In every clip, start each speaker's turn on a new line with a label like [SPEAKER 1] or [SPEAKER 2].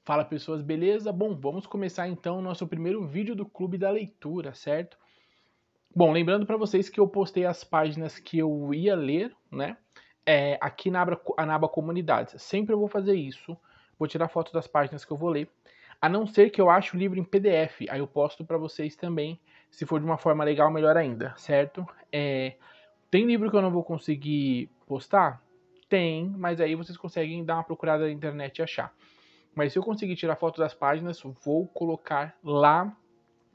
[SPEAKER 1] Fala pessoas, beleza? Bom, vamos começar então o nosso primeiro vídeo do Clube da Leitura, certo? Bom, lembrando para vocês que eu postei as páginas que eu ia ler, né? Aqui na aba Comunidades. Sempre eu vou fazer isso, vou tirar foto das páginas que eu vou ler, a não ser que eu ache o livro em PDF, aí eu posto para vocês também, se for de uma forma legal, melhor ainda, certo? Tem livro que eu não vou conseguir postar? Tem, mas aí vocês conseguem dar uma procurada na internet e achar. Mas se eu conseguir tirar foto das páginas, vou colocar lá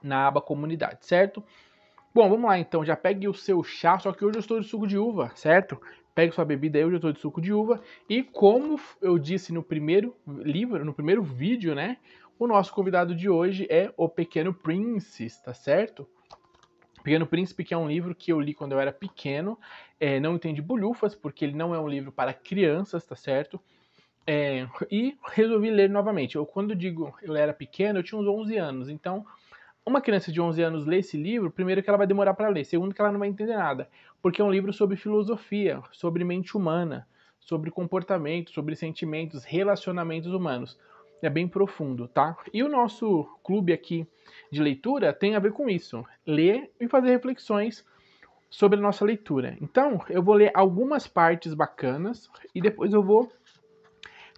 [SPEAKER 1] na aba comunidade, certo? Bom, vamos lá então, já pegue o seu chá, só que hoje eu estou de suco de uva, certo? Pegue sua bebida aí, hoje eu estou de suco de uva. E como eu disse no primeiro livro, no primeiro vídeo, né? O nosso convidado de hoje é O Pequeno Príncipe, tá certo? Pequeno Príncipe, que é um livro que eu li quando eu era pequeno, não entendi bolhufas, porque ele não é um livro para crianças, tá certo? E resolvi ler novamente. Quando digo eu era pequeno, eu tinha uns 11 anos. Então, uma criança de 11 anos ler esse livro, primeiro que ela vai demorar para ler, segundo que ela não vai entender nada. Porque é um livro sobre filosofia, sobre mente humana, sobre comportamento, sobre sentimentos, relacionamentos humanos. É bem profundo, tá? E o nosso clube aqui de leitura tem a ver com isso. Ler e fazer reflexões sobre a nossa leitura. Então, eu vou ler algumas partes bacanas e depois eu vou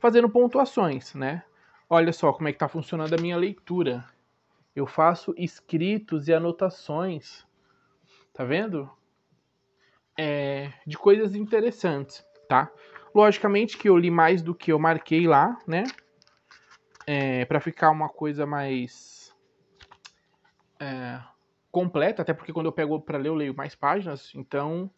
[SPEAKER 1] fazendo pontuações, né? Olha só como é que está funcionando a minha leitura. Eu faço escritos e anotações, tá vendo? De coisas interessantes, tá? Logicamente que eu li mais do que eu marquei lá, né? Para ficar uma coisa mais completa, até porque quando eu pego para ler eu leio mais páginas, então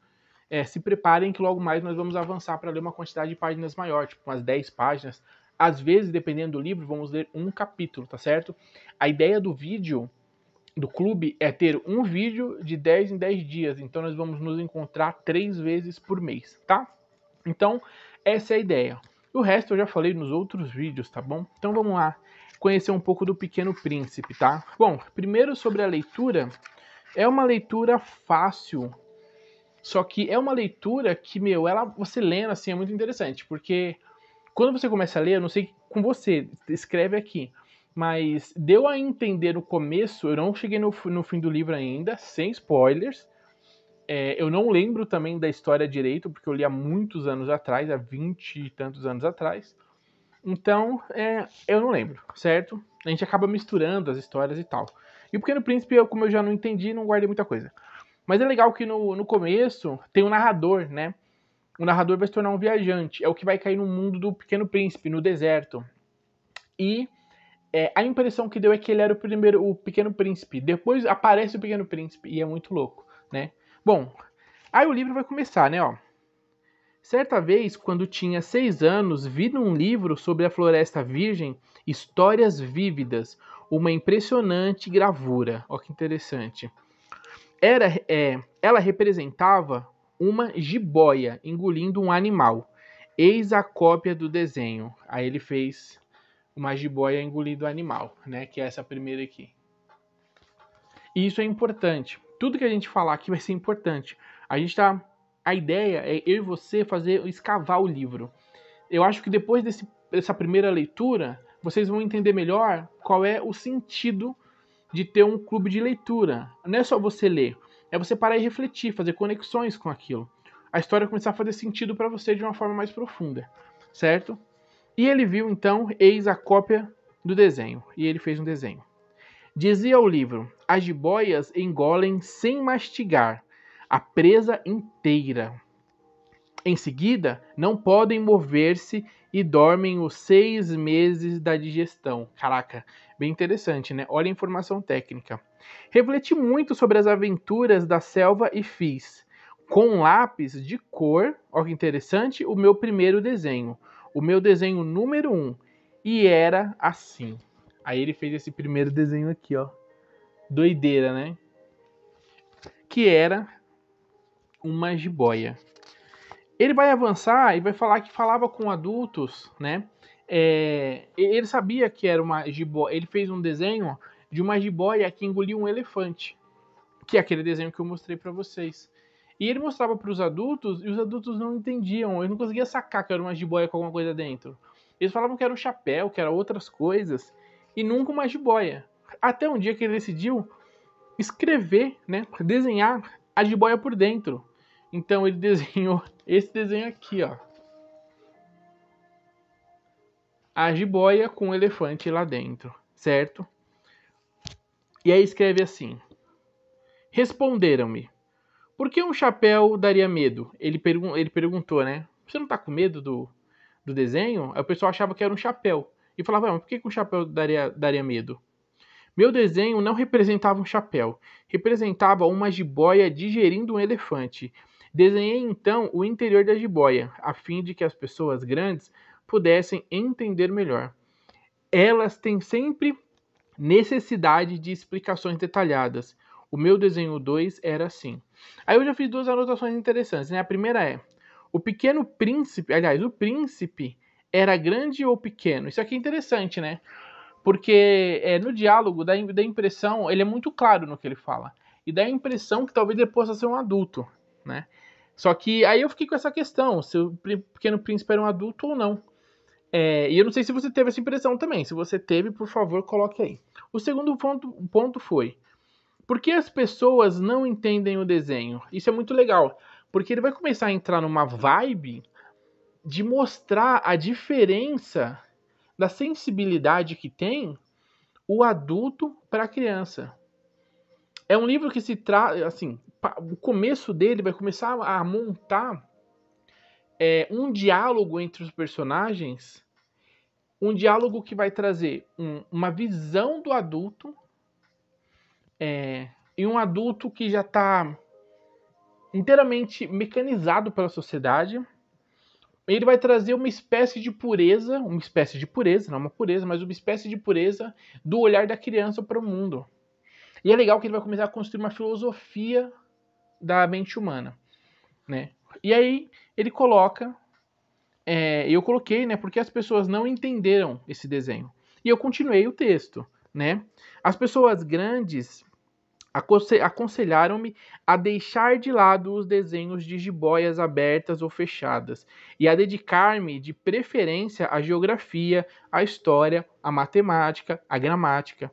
[SPEAKER 1] se preparem que logo mais nós vamos avançar para ler uma quantidade de páginas maior, tipo umas 10 páginas. Às vezes, dependendo do livro, vamos ler um capítulo, tá certo? A ideia do vídeo do clube é ter um vídeo de 10 em 10 dias, então nós vamos nos encontrar 3 vezes por mês, tá? Então, essa é a ideia. O resto eu já falei nos outros vídeos, tá bom? Então vamos lá, conhecer um pouco do Pequeno Príncipe, tá? Bom, primeiro sobre a leitura, é uma leitura fácil, só que é uma leitura que, você lendo assim é muito interessante, porque quando você começa a ler, eu não sei com você, escreve aqui, mas deu a entender no começo, eu não cheguei no fim do livro ainda, sem spoilers, eu não lembro também da história direito, porque eu li há muitos anos atrás, há 20 e tantos anos atrás, então eu não lembro, certo? A gente acaba misturando as histórias e tal. E o Pequeno Príncipe, como eu já não entendi, não guardei muita coisa. Mas é legal que no começo tem um narrador, né? O narrador vai se tornar um viajante. É o que vai cair no mundo do Pequeno Príncipe, no deserto. E a impressão que deu é que ele era o Pequeno Príncipe. Depois aparece o Pequeno Príncipe e é muito louco, né? Bom, aí o livro vai começar, né? Ó. Certa vez, quando tinha 6 anos, vi num livro sobre a Floresta Virgem histórias vívidas, uma impressionante gravura. Ó que interessante. Ela representava uma jiboia engolindo um animal. Eis a cópia do desenho. Aí ele fez uma jiboia engolindo o animal, né? Que é essa primeira aqui. E isso é importante. Tudo que a gente falar aqui vai ser importante. A ideia é eu e você escavar o livro. Eu acho que depois dessa primeira leitura, vocês vão entender melhor qual é o sentido de ter um clube de leitura. Não é só você ler, é você parar e refletir, fazer conexões com aquilo. A história começar a fazer sentido para você de uma forma mais profunda, certo? E ele viu então, eis a cópia do desenho, e ele fez um desenho. Dizia o livro: as jiboias engolem sem mastigar a presa inteira. Em seguida, não podem mover-se e dormem os 6 meses da digestão. Caraca, bem interessante, né? Olha a informação técnica. Refleti muito sobre as aventuras da selva e fiz, com lápis de cor, olha que interessante, o meu primeiro desenho. O meu desenho número 1. E era assim. Aí ele fez esse primeiro desenho aqui, ó. Doideira, né? Que era uma jiboia. Ele vai avançar e vai falar que falava com adultos, né? Ele sabia que era uma jiboia. Ele fez um desenho de uma jiboia que engoliu um elefante, que é aquele desenho que eu mostrei para vocês. E ele mostrava para os adultos e os adultos não entendiam. Ele não conseguia sacar que era uma jiboia com alguma coisa dentro. Eles falavam que era um chapéu, que era outras coisas, e nunca uma jiboia. Até um dia que ele decidiu escrever, né, desenhar a jiboia por dentro. Então ele desenhou esse desenho aqui, ó. A jiboia com o elefante lá dentro, certo? E aí escreve assim: responderam-me, por que um chapéu daria medo? Ele perguntou, né? Você não tá com medo do desenho? Aí o pessoal achava que era um chapéu. E falava, mas por que um chapéu daria medo? Meu desenho não representava um chapéu, representava uma jiboia digerindo um elefante. Desenhei então o interior da jiboia, a fim de que as pessoas grandes pudessem entender melhor. Elas têm sempre necessidade de explicações detalhadas. O meu desenho 2 era assim. Aí eu já fiz duas anotações interessantes, né? A primeira é: o pequeno príncipe, aliás, o príncipe era grande ou pequeno? Isso aqui é interessante, né? Porque no diálogo dá impressão, ele é muito claro no que ele fala. E dá a impressão que talvez ele possa ser um adulto, né? Só que aí eu fiquei com essa questão, se o pequeno príncipe era um adulto ou não. E eu não sei se você teve essa impressão também. Se você teve, por favor, coloque aí. O segundo ponto foi: por que as pessoas não entendem o desenho? Isso é muito legal, porque ele vai começar a entrar numa vibe de mostrar a diferença da sensibilidade que tem o adulto para a criança. É um livro que se trata, assim, o começo dele vai começar a montar um diálogo entre os personagens, um diálogo que vai trazer uma visão do adulto e um adulto que já está inteiramente mecanizado pela sociedade. Ele vai trazer uma espécie de pureza, não uma pureza, mas uma espécie de pureza do olhar da criança para o mundo. E é legal que ele vai começar a construir uma filosofia da mente humana, né? E aí ele coloca, eu coloquei, né? Porque as pessoas não entenderam esse desenho. E eu continuei o texto, né? As pessoas grandes aconselharam-me a deixar de lado os desenhos de jiboias abertas ou fechadas e a dedicar-me de preferência à geografia, à história, à matemática, à gramática.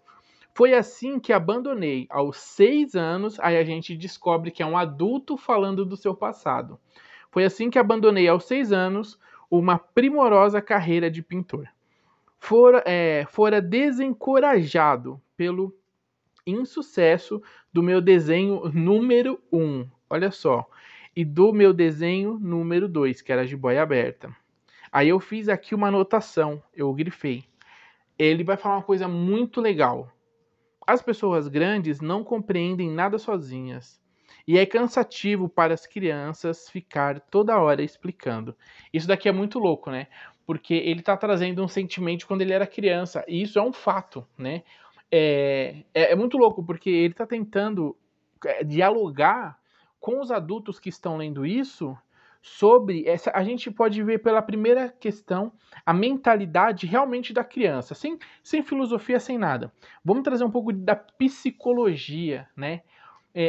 [SPEAKER 1] Foi assim que abandonei aos 6 anos, aí a gente descobre que é um adulto falando do seu passado. Foi assim que abandonei aos 6 anos uma primorosa carreira de pintor. Fora desencorajado pelo insucesso do meu desenho número 1, olha só, e do meu desenho número 2, que era a jiboia aberta. Aí eu fiz aqui uma anotação, eu grifei. Ele vai falar uma coisa muito legal. As pessoas grandes não compreendem nada sozinhas. E é cansativo para as crianças ficar toda hora explicando. Isso daqui é muito louco, né? Porque ele está trazendo um sentimento quando ele era criança. E isso é um fato, né? É muito louco, porque ele está tentando dialogar com os adultos que estão lendo isso sobre essa. A gente pode ver pela primeira questão a mentalidade realmente da criança, sem filosofia, sem nada. Vamos trazer um pouco da psicologia, né?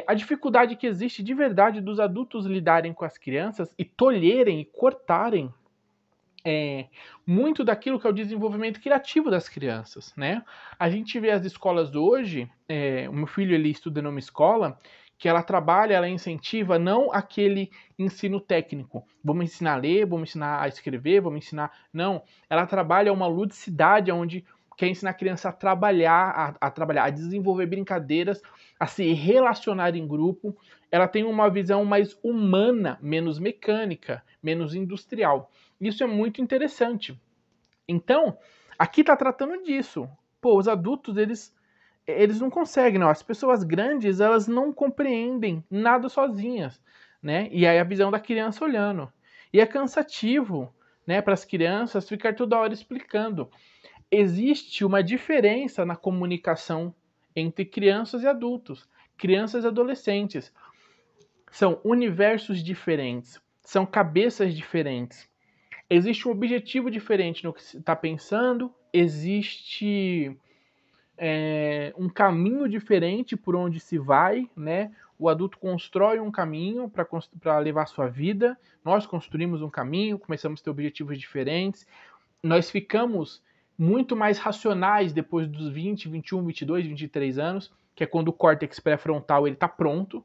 [SPEAKER 1] A dificuldade que existe de verdade dos adultos lidarem com as crianças e tolherem e cortarem muito daquilo que é o desenvolvimento criativo das crianças, né? A gente vê as escolas hoje, o meu filho ele estuda numa escola que ela trabalha, ela incentiva não aquele ensino técnico, vamos ensinar a ler, vamos ensinar a escrever, vamos ensinar... Não, ela trabalha uma ludicidade onde quer ensinar a criança a trabalhar, a desenvolver brincadeiras, a se relacionar em grupo. Ela tem uma visão mais humana, menos mecânica, menos industrial. Isso é muito interessante. Então, aqui está tratando disso. Pô, os adultos, eles não conseguem, não. As pessoas grandes, elas não compreendem nada sozinhas, né? E aí a visão da criança olhando. E é cansativo, né, para as crianças ficar toda hora explicando. Existe uma diferença na comunicação entre crianças e adultos, crianças e adolescentes. São universos diferentes, são cabeças diferentes. Existe um objetivo diferente no que se está pensando, existe um caminho diferente por onde se vai, né? O adulto constrói um caminho para levar a sua vida, nós construímos um caminho, começamos a ter objetivos diferentes. nós ficamos muito mais racionais depois dos 20, 21, 22, 23 anos, que é quando o córtex pré-frontal está pronto.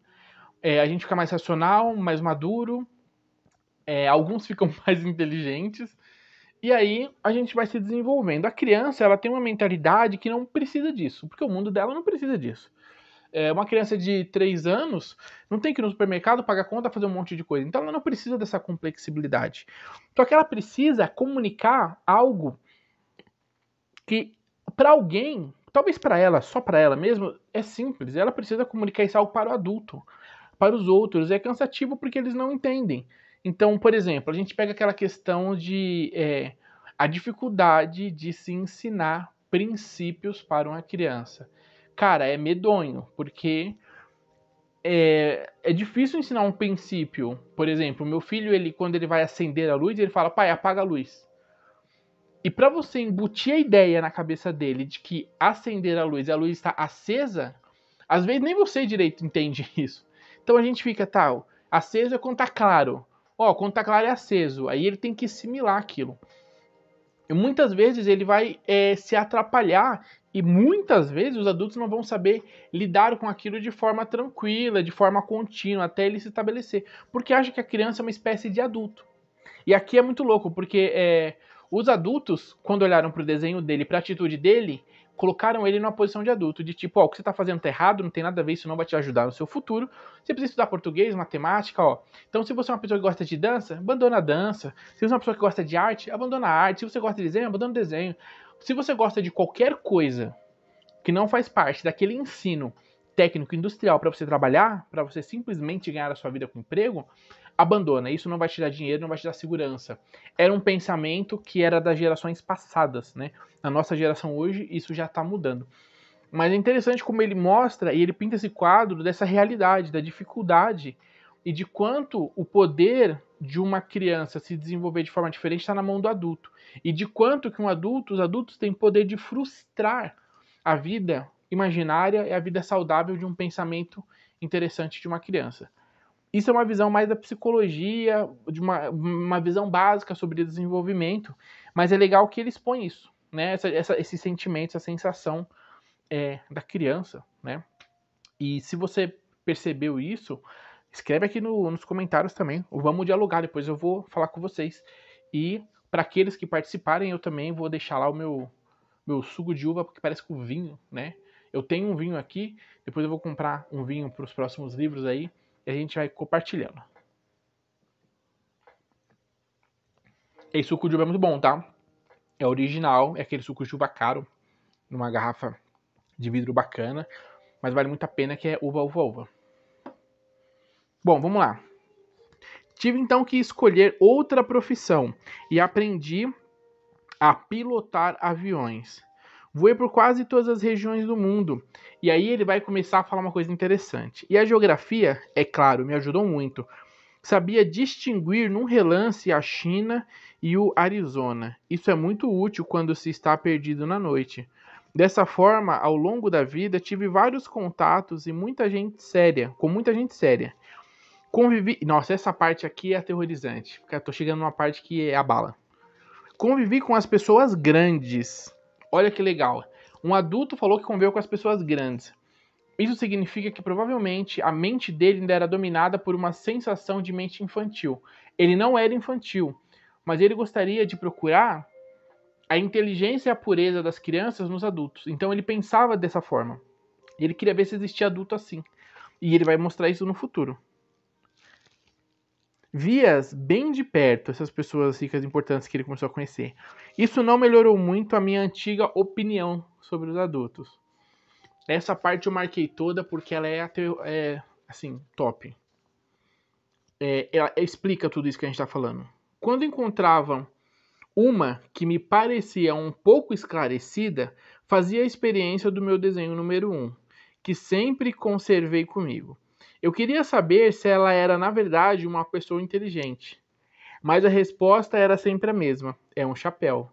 [SPEAKER 1] A gente fica mais racional, mais maduro, alguns ficam mais inteligentes, e aí a gente vai se desenvolvendo. A criança, ela tem uma mentalidade que não precisa disso, porque o mundo dela não precisa disso. Uma criança de 3 anos não tem que ir no supermercado, pagar conta, fazer um monte de coisa. Então ela não precisa dessa complexibilidade. Só que ela precisa comunicar algo que para alguém, talvez para ela, só para ela mesmo, é simples. Ela precisa comunicar isso algo para o adulto. Para os outros é cansativo porque eles não entendem. Então, por exemplo, a gente pega aquela questão de a dificuldade de se ensinar princípios para uma criança. Cara, é medonho, porque é difícil ensinar um princípio. Por exemplo, o meu filho, quando ele vai acender a luz, ele fala, pai, apaga a luz. E para você embutir a ideia na cabeça dele de que acender a luz e a luz está acesa, às vezes nem você direito entende isso. Então a gente fica, aceso é quando tá claro. Quando tá claro é aceso. Aí ele tem que assimilar aquilo. E muitas vezes ele vai se atrapalhar e muitas vezes os adultos não vão saber lidar com aquilo de forma tranquila, de forma contínua, até ele se estabelecer. Porque acha que a criança é uma espécie de adulto. E aqui é muito louco, porque os adultos, quando olharam para o desenho dele, para a atitude dele, colocaram ele numa posição de adulto, de tipo, o que você está fazendo tá errado, não tem nada a ver, isso não vai te ajudar no seu futuro. Você precisa estudar português, matemática, Então, se você é uma pessoa que gosta de dança, abandona a dança. Se você é uma pessoa que gosta de arte, abandona a arte. Se você gosta de desenho, abandona o desenho. Se você gosta de qualquer coisa que não faz parte daquele ensino técnico industrial para você trabalhar, para você simplesmente ganhar a sua vida com emprego, abandona. Isso não vai te dar dinheiro, não vai te dar segurança. Era um pensamento que era das gerações passadas, né? Na nossa geração hoje, isso já está mudando. Mas é interessante como ele mostra e ele pinta esse quadro dessa realidade, da dificuldade e de quanto o poder de uma criança se desenvolver de forma diferente está na mão do adulto. E de quanto que os adultos têm poder de frustrar a vida imaginária e a vida saudável de um pensamento interessante de uma criança. Isso é uma visão mais da psicologia, de uma visão básica sobre desenvolvimento, mas é legal que ele expõe isso, né? Esse sentimento, essa sensação da criança, né? E se você percebeu isso, escreve aqui nos comentários também. Vamos dialogar, depois eu vou falar com vocês. E para aqueles que participarem, eu também vou deixar lá o meu suco de uva, porque parece com vinho, né? Eu tenho um vinho aqui, depois eu vou comprar um vinho para os próximos livros aí, e a gente vai compartilhando. Esse suco de uva é muito bom, tá? É original, é aquele suco de uva caro, numa garrafa de vidro bacana, mas vale muito a pena, que é uva. Bom, vamos lá. Tive então que escolher outra profissão e aprendi a pilotar aviões. Voei por quase todas as regiões do mundo. E aí ele vai começar a falar uma coisa interessante. E a geografia, é claro, me ajudou muito. Sabia distinguir num relance a China e o Arizona. Isso é muito útil quando se está perdido na noite. Dessa forma, ao longo da vida, tive vários contatos e com muita gente séria. Convivi. Nossa, essa parte aqui é aterrorizante. Tô chegando numa parte que é a bala. Convivi com as pessoas grandes. Olha que legal. Um adulto falou que conviveu com as pessoas grandes. Isso significa que provavelmente a mente dele ainda era dominada por uma sensação de mente infantil. Ele não era infantil, mas ele gostaria de procurar a inteligência e a pureza das crianças nos adultos. Então ele pensava dessa forma. Ele queria ver se existia adulto assim. E ele vai mostrar isso no futuro. Vias bem de perto essas pessoas ricas importantes que ele começou a conhecer. Isso não melhorou muito a minha antiga opinião sobre os adultos. Essa parte eu marquei toda porque ela é assim, top. Ela explica tudo isso que a gente está falando. Quando encontravam uma que me parecia um pouco esclarecida, fazia a experiência do meu desenho número 1, que sempre conservei comigo. Eu queria saber se ela era, na verdade, uma pessoa inteligente. Mas a resposta era sempre a mesma. É um chapéu.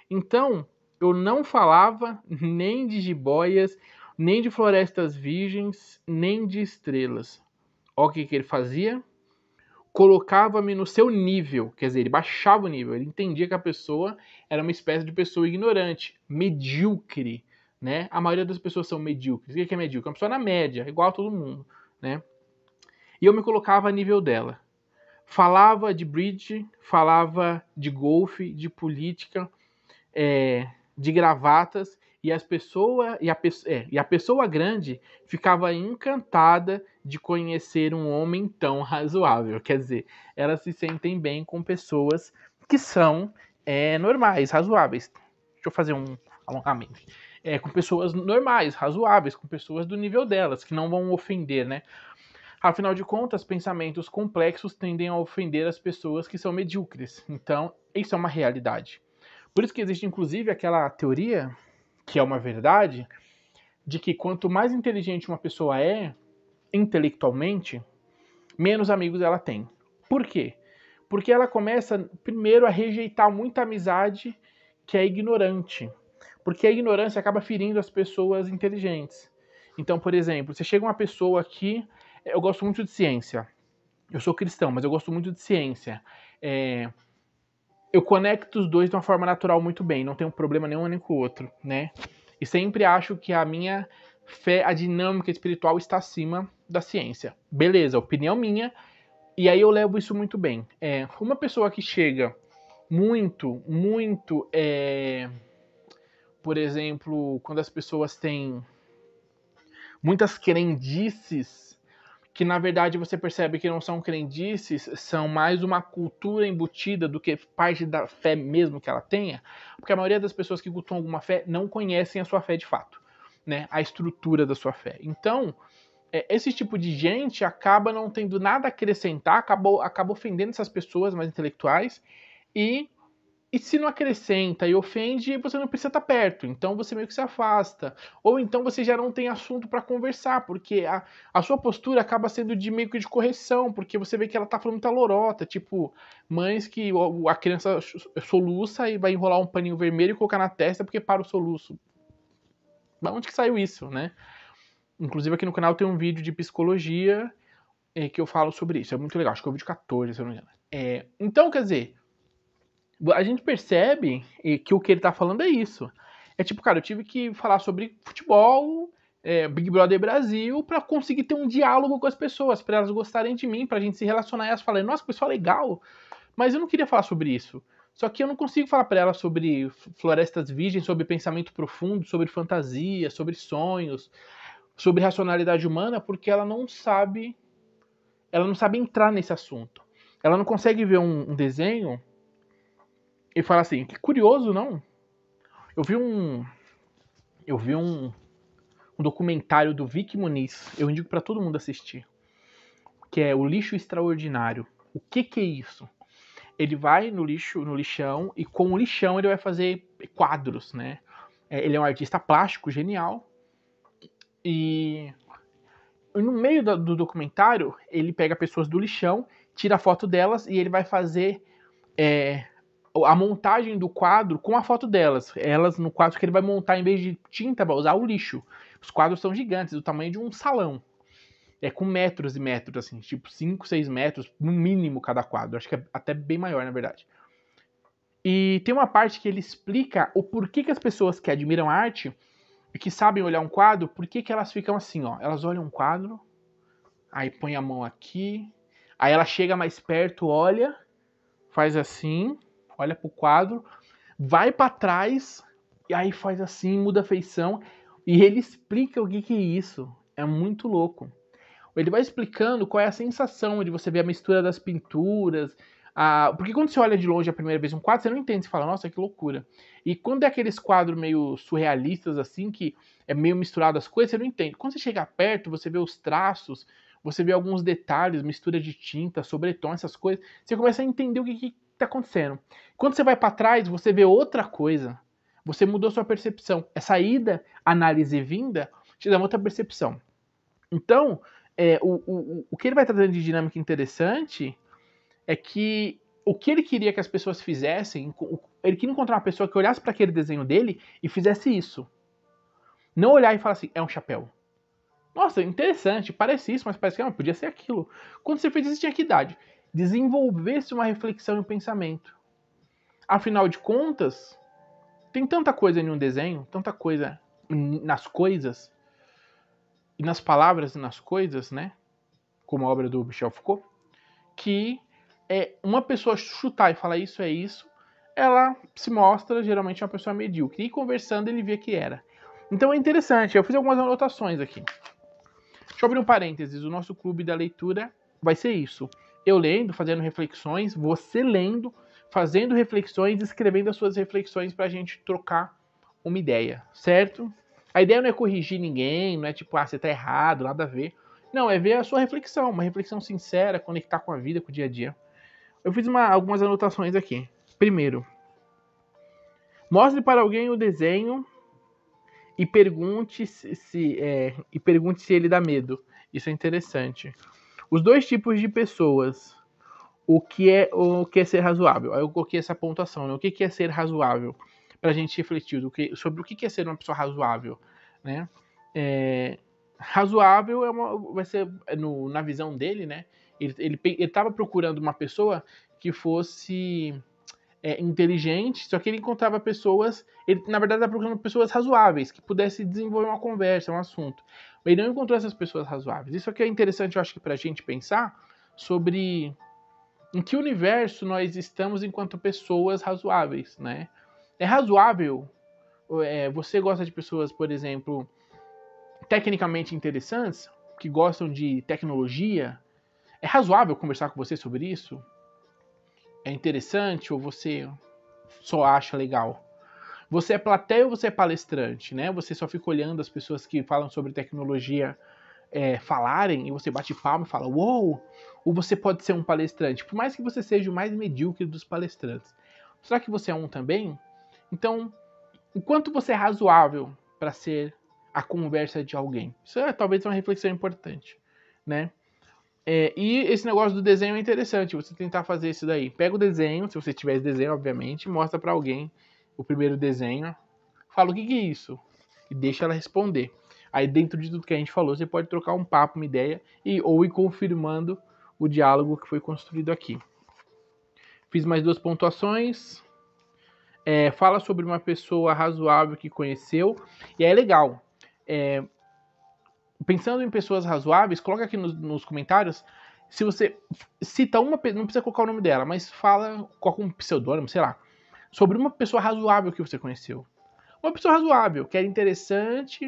[SPEAKER 1] Então, eu não falava nem de jiboias, nem de florestas virgens, nem de estrelas. Olha o que ele fazia. colocava-me no seu nível, quer dizer, ele baixava o nível, ele entendia que a pessoa era uma espécie de pessoa ignorante, medíocre, né? A maioria das pessoas são medíocres. O que é medíocre? Uma pessoa na média, igual a todo mundo, né? E eu me colocava a nível dela. Falava de bridge, falava de golfe, de política, de gravatas, e a pessoa grande ficava encantada de conhecer um homem tão razoável. Quer dizer, elas se sentem bem com pessoas que são normais, razoáveis. Deixa eu fazer um alongamento. Com pessoas normais, razoáveis, com pessoas do nível delas, que não vão ofender, né? Afinal de contas, pensamentos complexos tendem a ofender as pessoas que são medíocres. Então, isso é uma realidade. Por isso que existe, inclusive, aquela teoria, que é uma verdade, de que quanto mais inteligente uma pessoa é, intelectualmente, menos amigos ela tem. Por quê? Porque ela começa, primeiro, a rejeitar muita amizade que é ignorante. Porque a ignorância acaba ferindo as pessoas inteligentes. Então, por exemplo, você chega uma pessoa aqui, eu gosto muito de ciência. Eu sou cristão, mas eu gosto muito de ciência. Eu conecto os dois de uma forma natural muito bem, não tenho problema nenhum nem com o outro, né? E sempre acho que a minha fé, a dinâmica espiritual está acima da ciência. Beleza, opinião minha, e aí eu levo isso muito bem. Uma pessoa que chega muito, por exemplo, quando as pessoas têm muitas crendices, que na verdade você percebe que não são crendices, são mais uma cultura embutida do que parte da fé mesmo que ela tenha, porque a maioria das pessoas que cultuam alguma fé não conhecem a sua fé de fato, né? A estrutura da sua fé. Então, esse tipo de gente acaba não tendo nada a acrescentar, acaba ofendendo essas pessoas mais intelectuais e se não acrescenta e ofende, você não precisa estar perto. Então você meio que se afasta. Ou então você já não tem assunto para conversar, porque a sua postura acaba sendo de meio que de correção, porque você vê que ela tá falando muita lorota. Tipo, mães que a criança soluça e vai enrolar um paninho vermelho e colocar na testa porque para o soluço. Da onde que saiu isso, né? Inclusive aqui no canal tem um vídeo de psicologia que eu falo sobre isso. É muito legal. Acho que é o vídeo 14, se eu não me engano. Então, quer dizer, a gente percebe que o que ele tá falando é isso. É tipo, cara, eu tive que falar sobre futebol, Big Brother Brasil, pra conseguir ter um diálogo com as pessoas, pra elas gostarem de mim, pra gente se relacionar e elas falarem, nossa, pessoal legal, mas eu não queria falar sobre isso. Só que eu não consigo falar pra elas sobre florestas virgens, sobre pensamento profundo, sobre fantasia, sobre sonhos, sobre racionalidade humana, porque ela não sabe entrar nesse assunto. Ela não consegue ver um desenho e fala assim, que curioso, não? Eu vi um documentário do Vic Muniz, eu indico para todo mundo assistir, que é O Lixo Extraordinário. O que é isso? Ele vai no lixão, e com o lixão ele vai fazer quadros, né? Ele é um artista plástico genial, e no meio do documentário, ele pega pessoas do lixão, tira a foto delas, e ele vai fazer a montagem do quadro com a foto delas. Elas no quadro que ele vai montar, em vez de tinta, vai usar o lixo. Os quadros são gigantes, do tamanho de um salão. Com metros e metros, assim, tipo 5, 6 metros, no mínimo cada quadro. Acho que é até bem maior, na verdade. E tem uma parte que ele explica o porquê que as pessoas que admiram a arte e que sabem olhar um quadro, por que elas ficam assim, ó. Elas olham um quadro, aí põe a mão aqui, aí ela chega mais perto, olha, faz assim, olha pro quadro, vai para trás, e aí faz assim, muda a feição, e ele explica o que é isso. É muito louco. Ele vai explicando qual é a sensação de você ver a mistura das pinturas. Porque quando você olha de longe a primeira vez um quadro, você não entende, você fala, nossa, que loucura. E quando é aqueles quadros meio surrealistas, assim, que é meio misturado as coisas, você não entende. Quando você chega perto, você vê os traços, você vê alguns detalhes, mistura de tinta, sobretom, essas coisas, você começa a entender o que está acontecendo. Quando você vai para trás, você vê outra coisa. Você mudou sua percepção. Essa ida, análise e vinda, te dá outra percepção. Então, o que ele vai trazendo de dinâmica interessante é que o que ele queria que as pessoas fizessem, ele queria encontrar uma pessoa que olhasse para aquele desenho dele e fizesse isso. Não olhar e falar assim, é um chapéu. Nossa, interessante, parece isso, mas parece que não, podia ser aquilo. Quando você fez isso, tinha que idade? desenvolvesse uma reflexão e um pensamento. Afinal de contas, tem tanta coisa em um desenho, tanta coisa nas coisas, e nas palavras e nas coisas, né? Como a obra do Michel Foucault, que uma pessoa chutar e falar isso é isso, ela se mostra geralmente uma pessoa medíocre. E conversando ele via que era. Então é interessante, eu fiz algumas anotações aqui. Deixa eu abrir um parênteses, o nosso clube da leitura vai ser isso. Eu lendo, fazendo reflexões, você lendo, fazendo reflexões, escrevendo as suas reflexões pra gente trocar uma ideia, certo? A ideia não é corrigir ninguém, não é tipo, você tá errado, nada a ver. Não, é ver a sua reflexão, uma reflexão sincera, conectar com a vida, com o dia a dia. Eu fiz algumas anotações aqui. Primeiro, mostre para alguém o desenho e pergunte se ele dá medo. Isso é interessante. Os dois tipos de pessoas. O que é ser razoável? Aí eu coloquei essa pontuação, né? O que é ser razoável? Pra gente refletir sobre o que é ser uma pessoa razoável, né? Razoável vai ser, na visão dele, né? Ele estava procurando uma pessoa que fosse inteligente, só que ele encontrava pessoas, ele na verdade estava procurando pessoas razoáveis, que pudessem desenvolver uma conversa, um assunto. Mas ele não encontrou essas pessoas razoáveis. isso aqui é interessante, eu acho que pra gente pensar sobre em que universo nós estamos enquanto pessoas razoáveis, né? É razoável, você gosta de pessoas, por exemplo, tecnicamente interessantes, que gostam de tecnologia, é razoável conversar com você sobre isso? É interessante ou você só acha legal? Você é plateia ou você é palestrante, né? Você só fica olhando as pessoas que falam sobre tecnologia falarem e você bate palma e fala, uou! Ou você pode ser um palestrante, por mais que você seja o mais medíocre dos palestrantes. Será que você é um também? Então, o quanto você é razoável para ser a conversa de alguém? Isso é talvez uma reflexão importante, né? E esse negócio do desenho é interessante, você tentar fazer isso daí. Pega o desenho, se você tiver esse desenho, obviamente, mostra para alguém o primeiro desenho, fala o que é isso? E deixa ela responder. Aí dentro de tudo que a gente falou, você pode trocar um papo, uma ideia, ou ir confirmando o diálogo que foi construído aqui. Fiz mais 2 pontuações. Fala sobre uma pessoa razoável que conheceu. E é legal. Pensando em pessoas razoáveis, coloca aqui nos comentários. Se você cita uma pessoa, não precisa colocar o nome dela, mas coloca um pseudônimo, sei lá, sobre uma pessoa razoável que você conheceu. Uma pessoa razoável, que era interessante,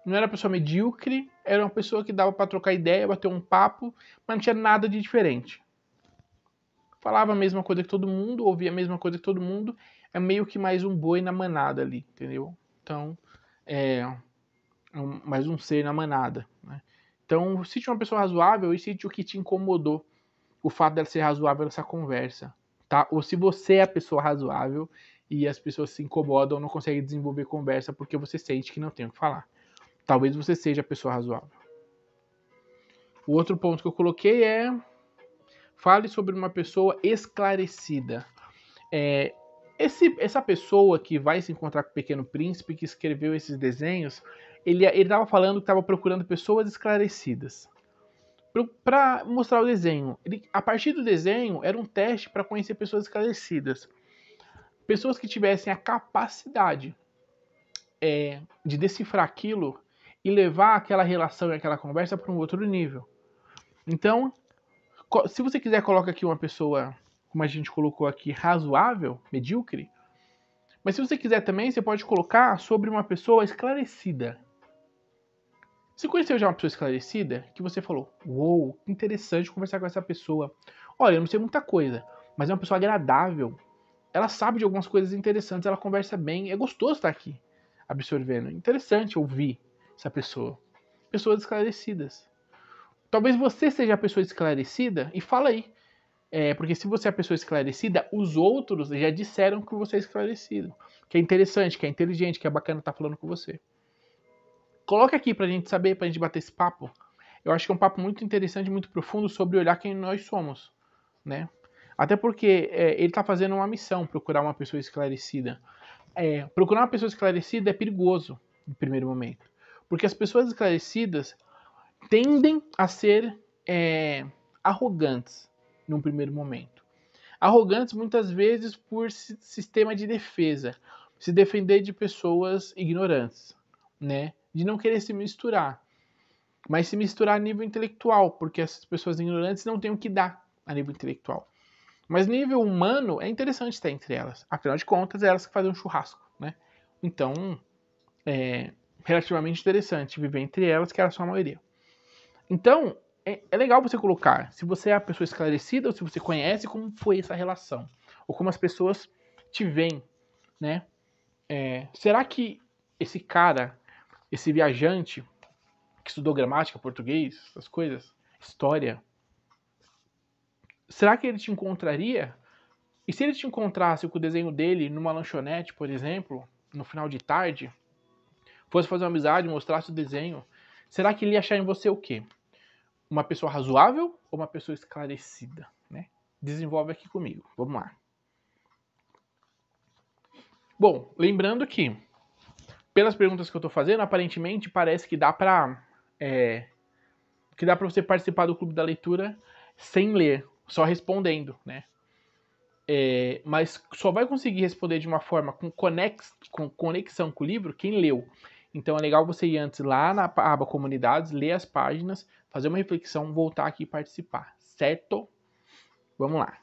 [SPEAKER 1] não era uma pessoa medíocre, era uma pessoa que dava para trocar ideia, bater um papo, mas não tinha nada de diferente. Falava a mesma coisa que todo mundo, ouvia a mesma coisa que todo mundo, é meio que mais um boi na manada ali, entendeu? Então, mais um ser na manada, né? Então, cite uma pessoa razoável e cite o que te incomodou, o fato dela ser razoável nessa conversa, tá? Ou se você é a pessoa razoável e as pessoas se incomodam ou não conseguem desenvolver conversa porque você sente que não tem o que falar. Talvez você seja a pessoa razoável. O outro ponto que eu coloquei fale sobre uma pessoa esclarecida. Essa pessoa que vai se encontrar com o Pequeno Príncipe, que escreveu esses desenhos, ele estava falando que estava procurando pessoas esclarecidas. Para mostrar o desenho. A partir do desenho, era um teste para conhecer pessoas esclarecidas. Pessoas que tivessem a capacidade de decifrar aquilo e levar aquela relação e aquela conversa para um outro nível. Então, se você quiser, coloca aqui uma pessoa, como a gente colocou aqui, razoável, medíocre. Mas se você quiser também, você pode colocar sobre uma pessoa esclarecida. Você conheceu já uma pessoa esclarecida que você falou, uou, que interessante conversar com essa pessoa. Olha, eu não sei muita coisa, mas é uma pessoa agradável. Ela sabe de algumas coisas interessantes, ela conversa bem, é gostoso estar aqui absorvendo. Interessante ouvir essa pessoa. Pessoas esclarecidas. Talvez você seja a pessoa esclarecida e fala aí. Porque se você é a pessoa esclarecida, os outros já disseram que você é esclarecido. Que é interessante, que é inteligente, que é bacana estar falando com você. Coloca aqui pra gente saber, pra gente bater esse papo. Eu acho que é um papo muito interessante, muito profundo sobre olhar quem nós somos, né? Até porque ele tá fazendo uma missão, procurar uma pessoa esclarecida. Procurar uma pessoa esclarecida é perigoso, no primeiro momento. Porque as pessoas esclarecidas tendem a ser arrogantes num primeiro momento. Arrogantes muitas vezes por sistema de defesa, se defender de pessoas ignorantes, né? De não querer se misturar, mas se misturar a nível intelectual, porque essas pessoas ignorantes não têm o que dar a nível intelectual. Mas nível humano é interessante estar entre elas. Afinal de contas, é elas que fazem um churrasco, né? Então, é relativamente interessante viver entre elas, que elas são a maioria. Então, é legal você colocar se você é a pessoa esclarecida ou se você conhece como foi essa relação. Ou como as pessoas te veem, né? Será que esse cara, esse viajante, que estudou gramática, português, essas coisas, história, será que ele te encontraria? E se ele te encontrasse com o desenho dele numa lanchonete, por exemplo, no final de tarde, fosse fazer uma amizade, mostrasse o desenho, será que ele ia achar em você o quê? Uma pessoa razoável ou uma pessoa esclarecida, né? Desenvolve aqui comigo. Vamos lá. Bom, lembrando que, pelas perguntas que eu estou fazendo, aparentemente parece que dá para você participar do clube da leitura sem ler, só respondendo, né? Mas só vai conseguir responder de uma forma com conexão com o livro quem leu. Então é legal você ir antes lá na aba comunidades, ler as páginas, fazer uma reflexão, voltar aqui e participar, certo? Vamos lá.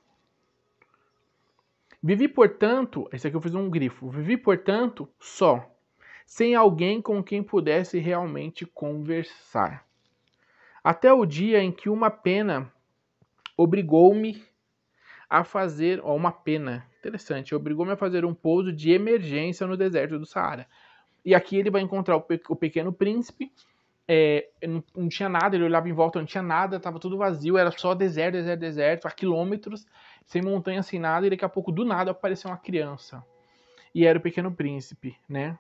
[SPEAKER 1] Vivi, portanto, esse aqui eu fiz um grifo, vivi, portanto, só, sem alguém com quem pudesse realmente conversar. Até o dia em que uma pena obrigou-me a fazer, uma pena, interessante, obrigou-me a fazer um pouso de emergência no deserto do Saara. E aqui ele vai encontrar o Pequeno Príncipe, não tinha nada, ele olhava em volta, não tinha nada, estava tudo vazio, era só deserto, deserto, deserto, a quilômetros, sem montanha, sem nada, e daqui a pouco, do nada, apareceu uma criança. E era o Pequeno Príncipe, né?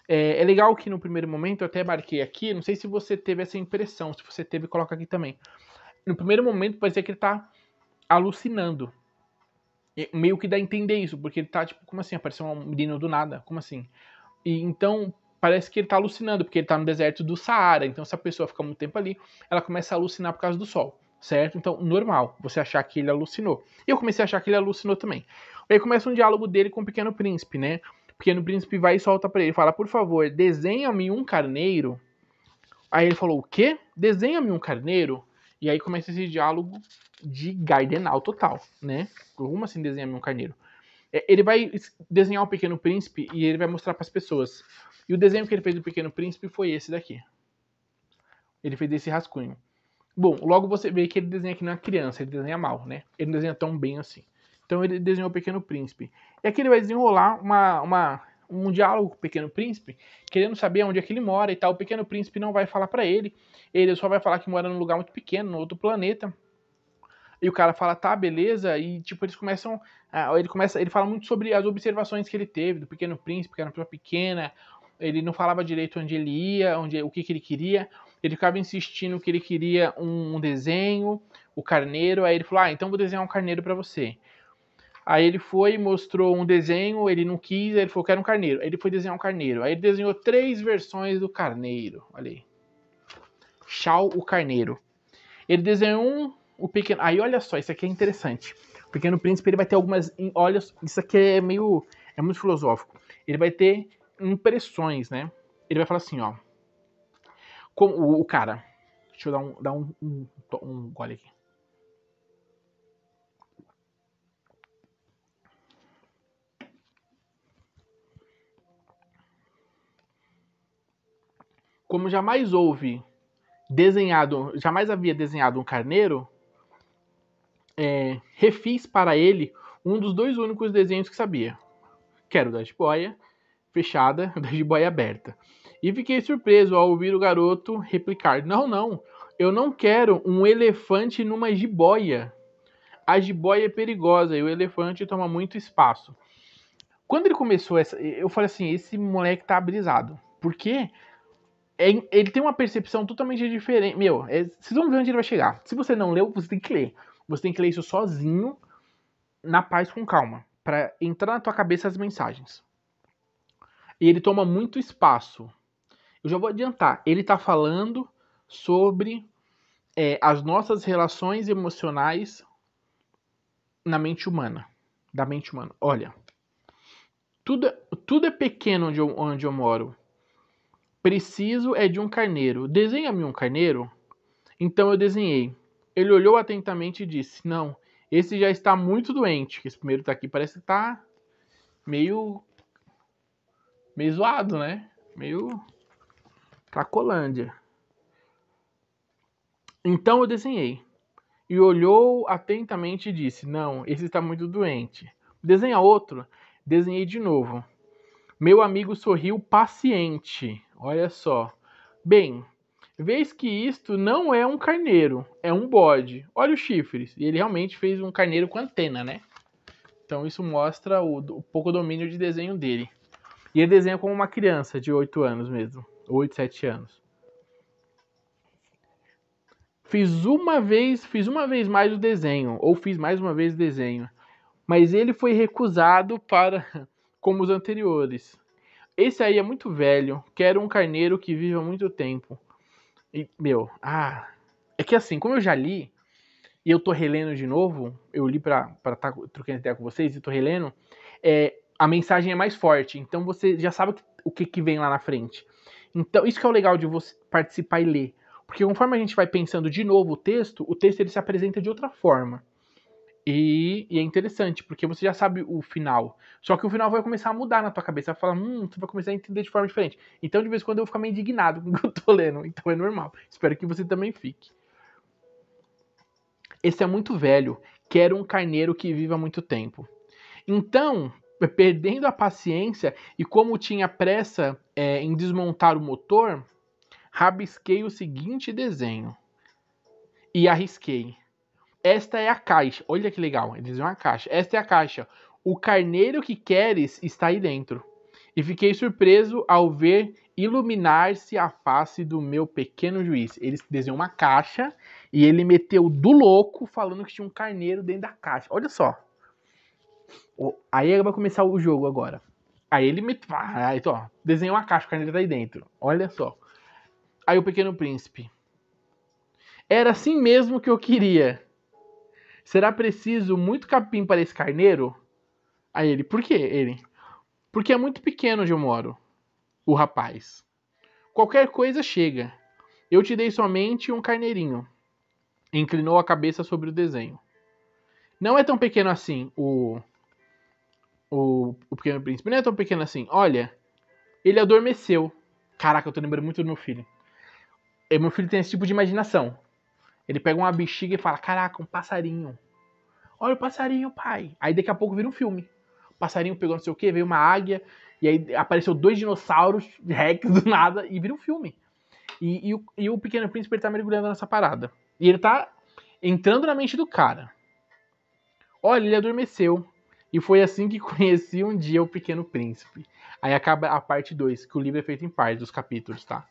[SPEAKER 1] É legal que no primeiro momento, eu até marquei aqui, não sei se você teve essa impressão, se você teve, coloca aqui também. No primeiro momento, parecia que ele tá alucinando. Meio que dá a entender isso, porque ele tá, tipo, como assim? Apareceu um menino do nada, como assim? E então, parece que ele tá alucinando, porque ele tá no deserto do Saara. Então, se a pessoa fica muito tempo ali, ela começa a alucinar por causa do sol, certo? Então, normal você achar que ele alucinou. E eu comecei a achar que ele alucinou também. Aí começa um diálogo dele com o Pequeno Príncipe, né? O Pequeno Príncipe vai e solta pra ele, fala, por favor, desenha-me um carneiro. Aí ele falou, o quê? Desenha-me um carneiro? E aí começa esse diálogo de Gardenal total, né? Como assim desenha-me um carneiro? Ele vai desenhar o Pequeno Príncipe e ele vai mostrar para as pessoas. E o desenho que ele fez do Pequeno Príncipe foi esse daqui. Ele fez esse rascunho. Bom, logo você vê que ele desenha aqui na criança, ele desenha mal, né? Ele não desenha tão bem assim. Então ele desenhou o Pequeno Príncipe. E aqui ele vai desenrolar um diálogo com o Pequeno Príncipe, querendo saber onde é que ele mora e tal. O Pequeno Príncipe não vai falar para ele, ele só vai falar que mora num lugar muito pequeno, no outro planeta. E o cara fala, tá, beleza, e tipo, eles começam. Ele fala muito sobre as observações que ele teve do Pequeno Príncipe, que era uma pessoa pequena, ele não falava direito onde ele ia, o que ele queria, ele ficava insistindo que ele queria um desenho, o carneiro, aí ele falou, então vou desenhar um carneiro para você. Aí ele foi, mostrou um desenho, ele não quis, aí ele falou, quero um carneiro. Aí ele foi desenhar um carneiro. Aí ele desenhou 3 versões do carneiro. Olha aí. Shao, o carneiro. Ele desenhou o pequeno... Aí olha só, isso aqui é interessante. O Pequeno Príncipe ele vai ter algumas... Olha, isso aqui é meio... É muito filosófico. Ele vai ter impressões, né? Ele vai falar assim, ó. Como o cara... Deixa eu dar um gole aqui. Como jamais havia desenhado um carneiro, refiz para ele um dos 2 únicos desenhos que sabia, que era o da jiboia fechada, da jiboia aberta. E fiquei surpreso ao ouvir o garoto replicar, não, eu não quero um elefante numa jiboia. A jiboia é perigosa e o elefante toma muito espaço. Quando ele começou eu falei assim, esse moleque tá brisado. Porque ele tem uma percepção totalmente diferente. Vocês vão ver onde ele vai chegar. Se você não leu, você tem que ler. Você tem que ler isso sozinho, na paz, com calma, para entrar na tua cabeça as mensagens. E ele toma muito espaço. Eu já vou adiantar. Ele tá falando sobre as nossas relações emocionais na mente humana. Da mente humana. Olha, tudo é pequeno onde eu moro. Preciso é de um carneiro. Desenha-me um carneiro? Então eu desenhei. Ele olhou atentamente e disse: não, esse já está muito doente. Esse primeiro tá aqui, parece que tá meio zoado, né? Meio Cracolândia. Então eu desenhei. E olhou atentamente e disse: não, esse está muito doente. Desenha outro. Desenhei de novo. Meu amigo sorriu paciente. Olha só. Bem, vês que isto não é um carneiro, é um bode. Olha os chifres. E ele realmente fez um carneiro com antena, né? Então isso mostra o pouco domínio de desenho dele. E ele desenha como uma criança de 8 anos mesmo. 8, 7 anos. Fiz uma vez mais o desenho, ou fiz mais uma vez o desenho. Mas ele foi recusado para como os anteriores. Esse aí é muito velho, quero um carneiro que viva muito tempo. E, é que assim, como eu já li, e eu tô relendo de novo, eu li pra tá trocando ideia com vocês, e tô relendo, a mensagem é mais forte, então você já sabe o que vem lá na frente. Então, isso que é o legal de você participar e ler. Porque conforme a gente vai pensando de novo o texto ele se apresenta de outra forma. E é interessante, porque você já sabe o final. Só que o final vai começar a mudar na tua cabeça. Vai falar, tu vai começar a entender de forma diferente. Então, de vez em quando, eu vou ficar meio indignado com o que eu tô lendo. Então é normal. Espero que você também fique. Esse é muito velho. Quero um carneiro que viva muito tempo. Então, perdendo a paciência e como tinha pressa em desmontar o motor, rabisquei o seguinte desenho. E arrisquei. Esta é a caixa. Olha que legal. Eles viram a caixa. Esta é a caixa. O carneiro que queres está aí dentro. E fiquei surpreso ao ver iluminar-se a face do meu pequeno juiz. Ele desenhou uma caixa e ele meteu do louco falando que tinha um carneiro dentro da caixa. Olha só. Aí vai começar o jogo agora. Aí ele desenhou uma caixa, o carneiro tá aí dentro. Olha só. Aí o pequeno príncipe. Era assim mesmo que eu queria. Será preciso muito capim para esse carneiro? Aí ele, por quê? Ele, porque é muito pequeno onde eu moro. O rapaz. Qualquer coisa chega. Eu te dei somente um carneirinho. Inclinou a cabeça sobre o desenho. Não é tão pequeno assim, o pequeno príncipe. Não é tão pequeno assim. Olha, ele adormeceu. Caraca, eu tô lembrando muito do meu filho. E meu filho tem esse tipo de imaginação. Ele pega uma bexiga e fala, caraca, um passarinho. Olha o passarinho, pai. Aí daqui a pouco vira um filme. O passarinho pegou não sei o que, veio uma águia, e aí apareceu 2 dinossauros, Rex do nada, e vira um filme. E o Pequeno Príncipe ele tá mergulhando nessa parada. E ele tá entrando na mente do cara. Olha, ele adormeceu. E foi assim que conheci um dia o Pequeno Príncipe. Aí acaba a parte 2, que o livro é feito em partes, os capítulos, tá?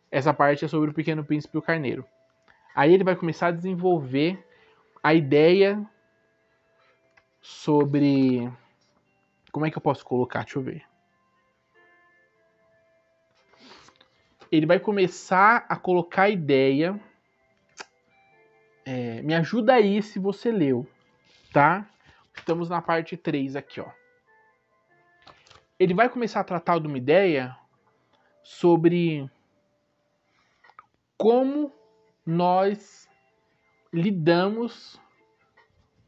[SPEAKER 1] Essa parte é sobre o Pequeno Príncipe e o Carneiro. Aí ele vai começar a desenvolver a ideia sobre... Como é que eu posso colocar? Deixa eu ver. Ele vai começar a colocar a ideia. Me ajuda aí se você leu, tá? Estamos na parte 3 aqui, ó. Ele vai começar a tratar de uma ideia sobre como nós lidamos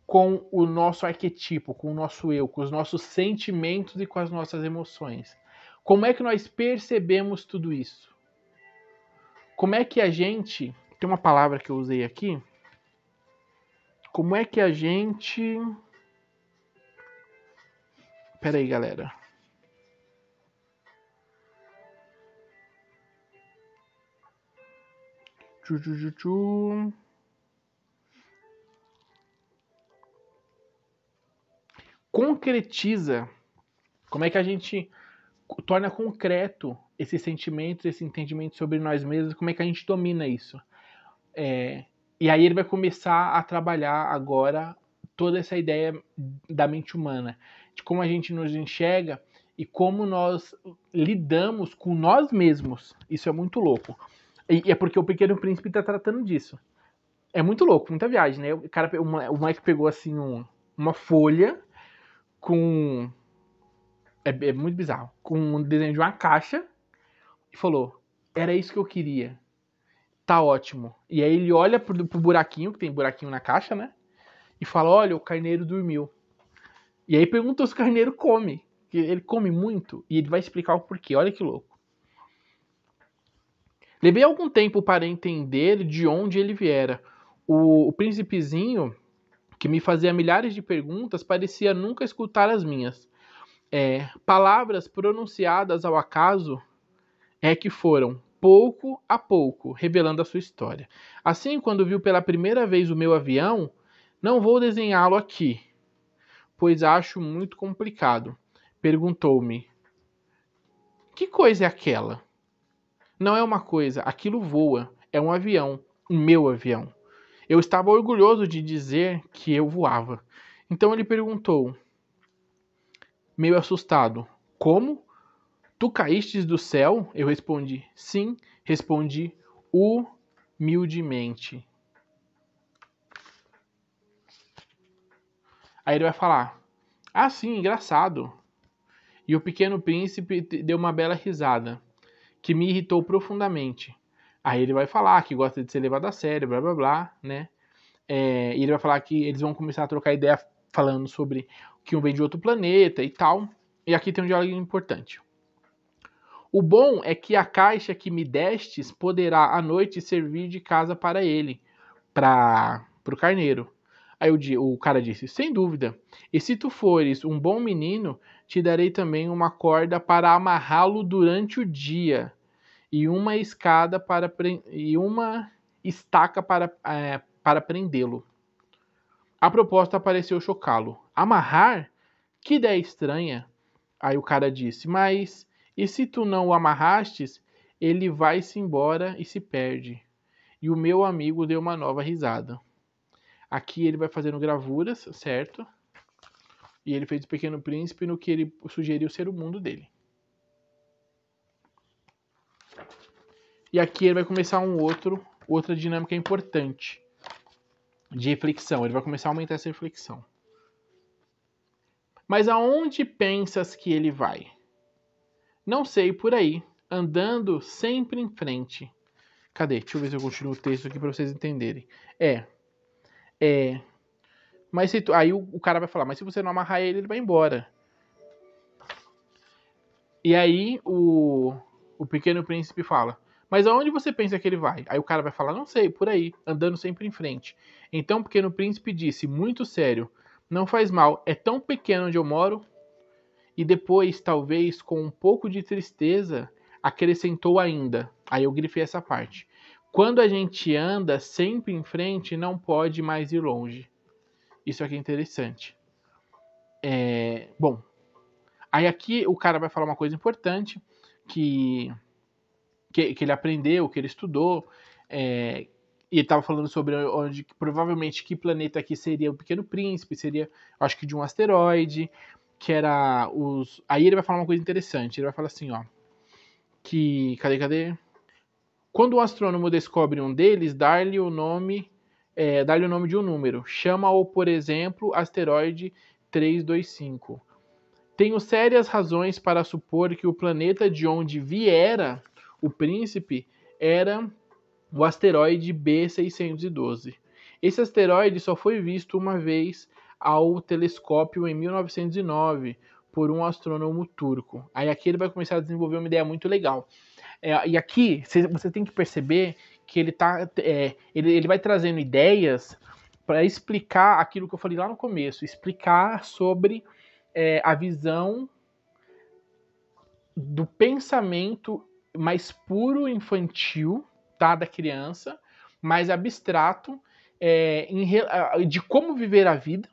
[SPEAKER 1] com o nosso arquetipo, com o nosso eu, com os nossos sentimentos e com as nossas emoções. Como é que nós percebemos tudo isso? Como é que a gente... Tem uma palavra que eu usei aqui. Como é que a gente... Pera aí, galera. Concretiza. Como é que a gente torna concreto esses sentimentos, esse entendimento sobre nós mesmos, como é que a gente domina isso. E aí ele vai começar a trabalhar agora toda essa ideia da mente humana, de como a gente nos enxerga e como nós lidamos com nós mesmos. Isso é muito louco. E é porque o Pequeno Príncipe tá tratando disso. É muito louco, muita viagem, né? O moleque pegou assim uma folha com. É muito bizarro. Com um desenho de uma caixa e falou: Era isso que eu queria. Tá ótimo. E aí ele olha pro buraquinho, que tem buraquinho na caixa, né? E fala: Olha, o carneiro dormiu. E aí perguntou se o carneiro come. Ele come muito. E ele vai explicar o porquê. Olha que louco. Levei algum tempo para entender de onde ele viera. O príncipezinho, que me fazia milhares de perguntas, parecia nunca escutar as minhas. Palavras pronunciadas ao acaso que foram, pouco a pouco, revelando a sua história. Assim, quando viu pela primeira vez o meu avião, não vou desenhá-lo aqui, pois acho muito complicado. Perguntou-me: Que coisa é aquela? Não é uma coisa, aquilo voa. É um avião, o meu avião. Eu estava orgulhoso de dizer que eu voava. Então ele perguntou, meio assustado: Como? Tu caístes do céu? Eu respondi: Sim, respondi humildemente. Aí ele vai falar: Ah, sim, engraçado. E o Pequeno Príncipe deu uma bela risada, que me irritou profundamente. Aí ele vai falar que gosta de ser levado a sério, blá blá blá, né? E ele vai falar que eles vão começar a trocar ideia falando sobre que um vem de outro planeta e tal. E aqui tem um diálogo importante. O bom é que a caixa que me destes poderá à noite servir de casa para ele, para o carneiro. Aí o cara disse, sem dúvida. E se tu fores um bom menino, te darei também uma corda para amarrá-lo durante o dia e uma escada e uma estaca para prendê-lo. A proposta pareceu chocá-lo. Amarrar? Que ideia estranha. Aí o cara disse, mas e se tu não o amarrastes, ele vai-se embora e se perde. E o meu amigo deu uma nova risada. Aqui ele vai fazendo gravuras, certo? E ele fez o Pequeno Príncipe no que ele sugeriu ser o mundo dele. E aqui ele vai começar outra dinâmica importante de reflexão. Ele vai começar a aumentar essa reflexão. Mas aonde pensas que ele vai? Não sei, por aí, andando sempre em frente. Cadê? Deixa eu ver se eu continuo o texto aqui para vocês entenderem. Mas se tu, aí o cara vai falar, mas se você não amarrar ele, ele vai embora. E aí o Pequeno Príncipe fala, mas aonde você pensa que ele vai? Aí o cara vai falar, não sei, por aí, andando sempre em frente. Então o Pequeno Príncipe disse, muito sério, não faz mal, é tão pequeno onde eu moro. E depois, talvez com um pouco de tristeza, acrescentou ainda. Aí eu grifei essa parte. Quando a gente anda sempre em frente, não pode mais ir longe. Isso aqui é interessante. Bom, aí aqui o cara vai falar uma coisa importante que ele aprendeu, que ele estudou. E ele estava falando sobre onde, provavelmente, que planeta aqui seria o Pequeno Príncipe, seria, acho que de um asteroide, que era os... Aí ele vai falar uma coisa interessante, ele vai falar assim, ó, que... Cadê? Quando um astrônomo descobre um deles, dá-lhe o nome de um número. Chama-o, por exemplo, asteroide 325. Tenho sérias razões para supor que o planeta de onde viera o príncipe era o asteroide B612. Esse asteroide só foi visto uma vez ao telescópio em 1909 por um astrônomo turco. Aí aqui ele vai começar a desenvolver uma ideia muito legal. E aqui você tem que perceber que ele vai trazendo ideias para explicar aquilo que eu falei lá no começo, explicar sobre a visão do pensamento mais puro infantil, tá, da criança, mais abstrato, de como viver a vida,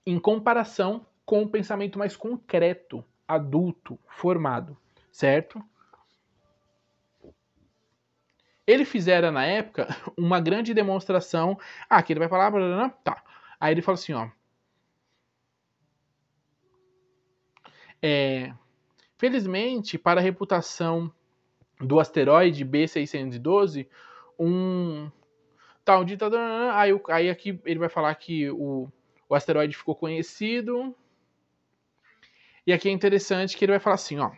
[SPEAKER 1] em comparação com o pensamento mais concreto, adulto, formado, certo? Ele fizera na época uma grande demonstração. Que ele vai falar, blá, blá, blá, tá. Aí ele fala assim, ó. Felizmente, para a reputação do asteroide B612, um ditador, aí aqui ele vai falar que o asteroide ficou conhecido, e aqui é interessante que ele vai falar assim, ó: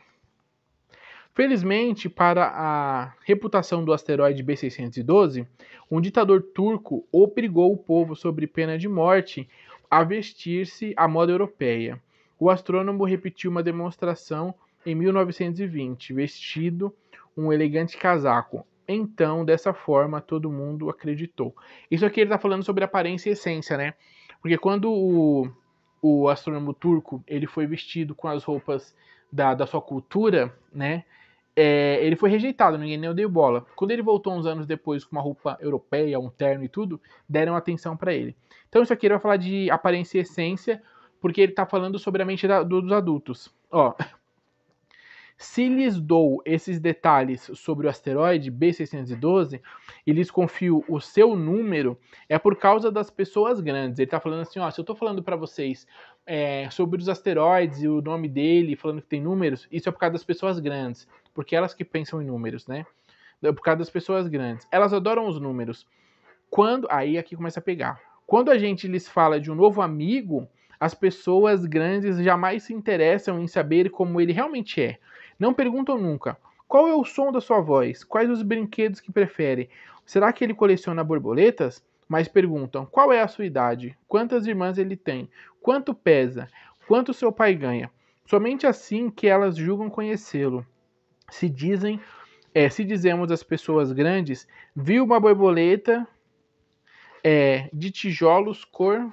[SPEAKER 1] felizmente para a reputação do asteroide B612, um ditador turco obrigou o povo sob pena de morte a vestir-se à moda europeia. O astrônomo repetiu uma demonstração em 1920, vestido um elegante casaco. Então, dessa forma, todo mundo acreditou. Isso aqui ele está falando sobre aparência e essência, né? Porque quando o astrônomo turco ele foi vestido com as roupas da sua cultura, né? Ele foi rejeitado, ninguém nem deu bola. Quando ele voltou uns anos depois com uma roupa europeia, um terno e tudo, deram atenção para ele. Então isso aqui ele vai falar de aparência e essência, porque ele está falando sobre a mente dos adultos. Ó, se lhes dou esses detalhes sobre o asteroide B612 e lhes confio o seu número, é por causa das pessoas grandes. Ele está falando assim, ó, se eu estou falando para vocês sobre os asteroides e o nome dele, falando que tem números, isso é por causa das pessoas grandes, porque elas que pensam em números, né? É por causa das pessoas grandes. Elas adoram os números. Aí aqui começa a pegar. Quando a gente lhes fala de um novo amigo, as pessoas grandes jamais se interessam em saber como ele realmente é. Não perguntam nunca: qual é o som da sua voz? Quais os brinquedos que prefere? Será que ele coleciona borboletas? Mas perguntam: qual é a sua idade? Quantas irmãs ele tem? Quanto pesa? Quanto seu pai ganha? Somente assim que elas julgam conhecê-lo. Se dizemos às pessoas grandes, viu uma borboleta de tijolos cor.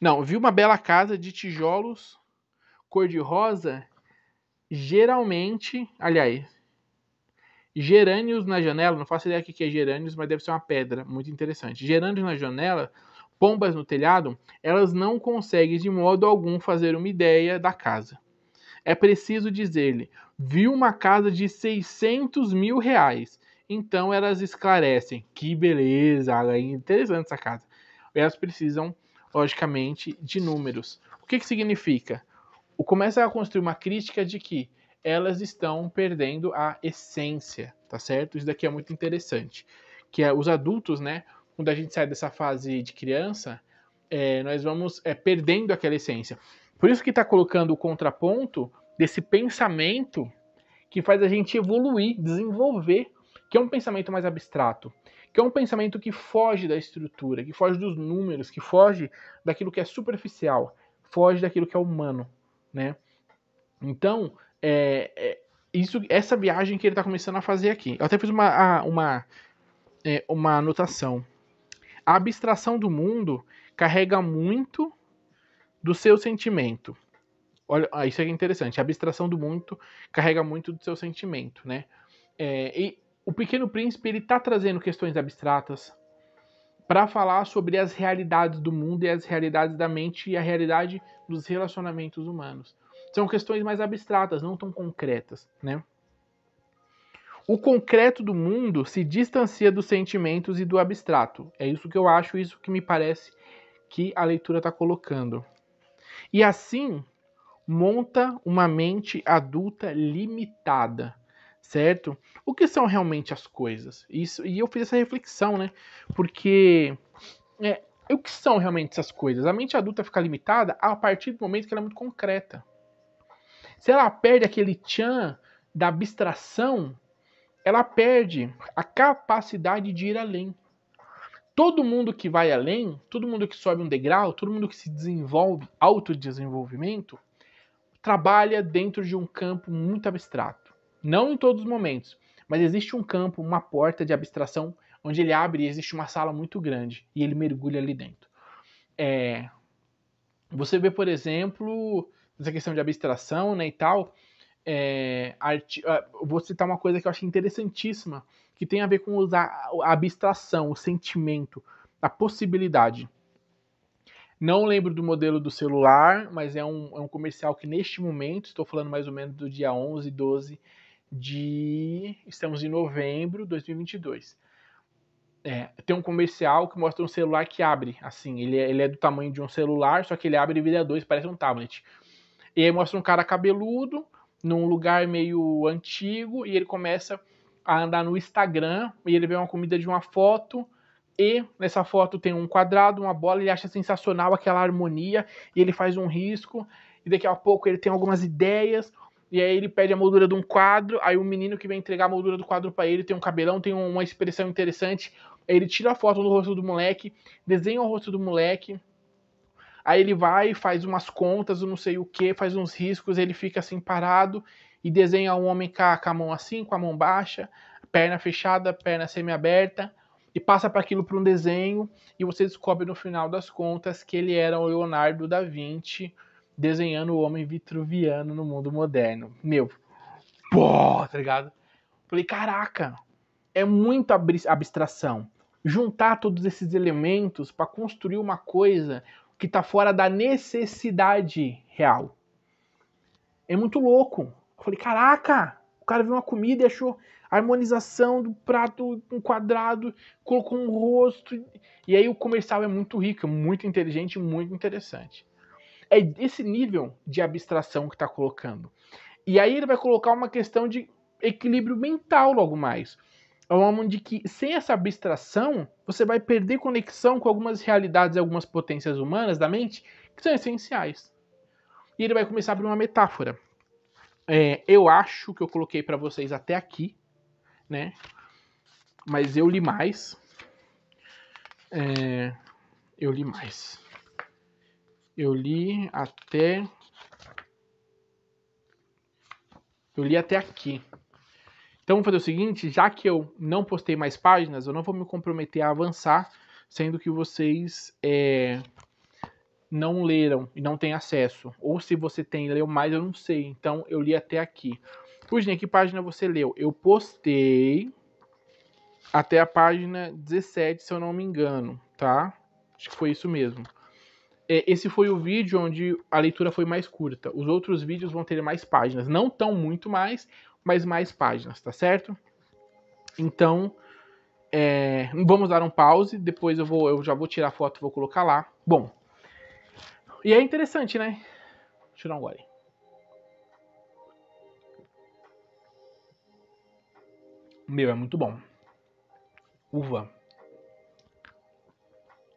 [SPEAKER 1] Não, viu uma bela casa de tijolos cor-de-rosa, geralmente, aliás, gerânios na janela, não faço ideia do que é gerânios, mas deve ser uma pedra, muito interessante. Gerânios na janela, pombas no telhado, elas não conseguem de modo algum fazer uma ideia da casa. É preciso dizer-lhe, viu uma casa de 600 mil reais. Então elas esclarecem, que beleza, é interessante essa casa. Elas precisam, logicamente, de números. O que significa? Começa a construir uma crítica de que elas estão perdendo a essência, tá certo? Isso daqui é muito interessante. Que é os adultos, né? Quando a gente sai dessa fase de criança, nós vamos perdendo aquela essência. Por isso que está colocando o contraponto desse pensamento que faz a gente evoluir, desenvolver, que é um pensamento mais abstrato, que é um pensamento que foge da estrutura, que foge dos números, que foge daquilo que é superficial, foge daquilo que é humano, né? Então, essa viagem que ele está começando a fazer aqui. Eu até fiz uma anotação. A abstração do mundo carrega muito do seu sentimento. Olha, isso é interessante. A abstração do mundo carrega muito do seu sentimento, né? E o Pequeno Príncipe ele está trazendo questões abstratas para falar sobre as realidades do mundo e as realidades da mente e a realidade dos relacionamentos humanos. São questões mais abstratas, não tão concretas, né? O concreto do mundo se distancia dos sentimentos e do abstrato. É isso que eu acho, isso que me parece que a leitura está colocando. E assim, monta uma mente adulta limitada, certo? O que são realmente as coisas? Isso, e eu fiz essa reflexão, né? Porque o que são realmente essas coisas? A mente adulta fica limitada a partir do momento que ela é muito concreta. Se ela perde aquele tchan da abstração, ela perde a capacidade de ir além. Todo mundo que vai além, todo mundo que sobe um degrau, todo mundo que se desenvolve, autodesenvolvimento, trabalha dentro de um campo muito abstrato. Não em todos os momentos, mas existe um campo, uma porta de abstração, onde ele abre e existe uma sala muito grande, e ele mergulha ali dentro. Você vê, por exemplo, essa questão de abstração, né, e tal, vou citar uma coisa que eu achei interessantíssima, que tem a ver com usar a abstração, o sentimento, a possibilidade. Não lembro do modelo do celular, mas é um comercial que neste momento, estou falando mais ou menos do dia 11, 12 estamos em novembro de 2022. Tem um comercial que mostra um celular que abre, assim, ele é do tamanho de um celular, só que ele abre e vira dois, parece um tablet. E aí mostra um cara cabeludo, num lugar meio antigo, e ele começa a andar no Instagram, e ele vê uma comida de uma foto, e nessa foto tem um quadrado, uma bola, ele acha sensacional aquela harmonia, e ele faz um risco, e daqui a pouco ele tem algumas ideias, e aí ele pede a moldura de um quadro, aí o menino que vem entregar a moldura do quadro para ele tem um cabelão, tem uma expressão interessante, aí ele tira a foto do rosto do moleque, desenha o rosto do moleque, aí ele vai, faz umas contas, não sei o que, faz uns riscos, ele fica assim parado, e desenha um homem com a mão assim, com a mão baixa, perna fechada, perna semi-aberta, e passa para aquilo para um desenho, e você descobre no final das contas que ele era o Leonardo da Vinci, desenhando o homem vitruviano no mundo moderno. Meu, pô, tá ligado? Falei, caraca, é muita abstração. Juntar todos esses elementos para construir uma coisa que tá fora da necessidade real. É muito louco. Eu falei, caraca, o cara viu uma comida e achou a harmonização do prato um quadrado, colocou um rosto. E aí o comercial é muito rico, muito inteligente, muito interessante. É esse nível de abstração que está colocando. E aí ele vai colocar uma questão de equilíbrio mental logo mais. É onde que, sem essa abstração, você vai perder conexão com algumas realidades e algumas potências humanas da mente que são essenciais. E ele vai começar por uma metáfora. Eu acho que eu coloquei para vocês até aqui, né? Mas eu li mais. Eu li mais. Eu li até aqui. Então vamos fazer o seguinte, já que eu não postei mais páginas, eu não vou me comprometer a avançar, sendo que vocês não leram e não têm acesso. Ou se você tem, leu mais, eu não sei. Então eu li até aqui. Puxa, que página você leu? Eu postei até a página 17, se eu não me engano, tá? Acho que foi isso mesmo. Esse foi o vídeo onde a leitura foi mais curta. Os outros vídeos vão ter mais páginas. Não tão muito mais, mas mais páginas, tá certo? Então, vamos dar um pause. Depois eu já vou tirar a foto e vou colocar lá. Bom, e é interessante, né? Vou tirar um gole. Meu, é muito bom. Uva.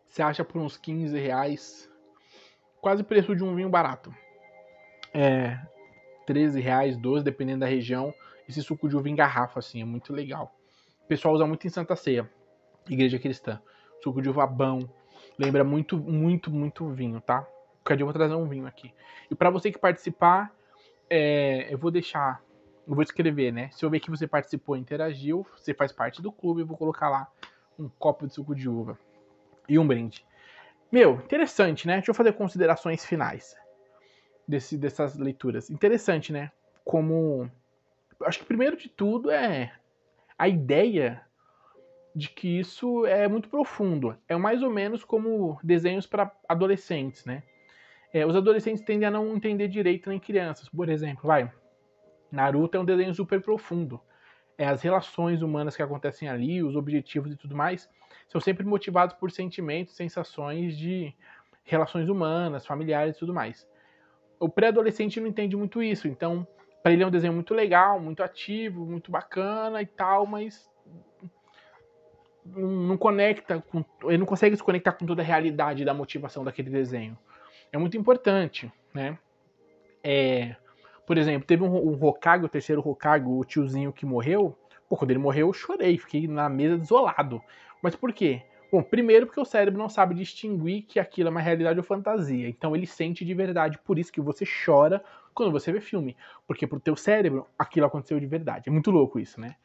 [SPEAKER 1] Você acha por uns 15 reais. Quase o preço de um vinho barato. 13 reais, 12, dependendo da região. Esse suco de uva em garrafa, assim, é muito legal. O pessoal usa muito em Santa Ceia, igreja cristã. Suco de uva bom. Lembra muito, muito, muito vinho, tá? Qualquer dia eu vou trazer um vinho aqui. E para você que participar, eu vou deixar... Eu vou escrever, né? Se eu ver que você participou e interagiu, você faz parte do clube, eu vou colocar lá um copo de suco de uva. E um brinde. Meu, interessante, né? Deixa eu fazer considerações finais dessas leituras. Interessante, né? Como... Acho que primeiro de tudo é a ideia de que isso é muito profundo. É mais ou menos como desenhos para adolescentes, né? Os adolescentes tendem a não entender direito nem crianças. Por exemplo, Naruto é um desenho super profundo. As relações humanas que acontecem ali, os objetivos e tudo mais, são sempre motivados por sentimentos, sensações de relações humanas, familiares e tudo mais. O pré-adolescente não entende muito isso, então para ele é um desenho muito legal, muito ativo, muito bacana e tal, mas não conecta com, ele não consegue se conectar com toda a realidade da motivação daquele desenho. É muito importante, né? Por exemplo, teve um Hokage, o terceiro Hokage, o tiozinho que morreu. Pô, quando ele morreu eu chorei, fiquei na mesa desolado. Mas por quê? Bom, primeiro porque o cérebro não sabe distinguir que aquilo é uma realidade ou fantasia. Então ele sente de verdade, por isso que você chora quando você vê filme. Porque pro teu cérebro aquilo aconteceu de verdade. É muito louco isso, né?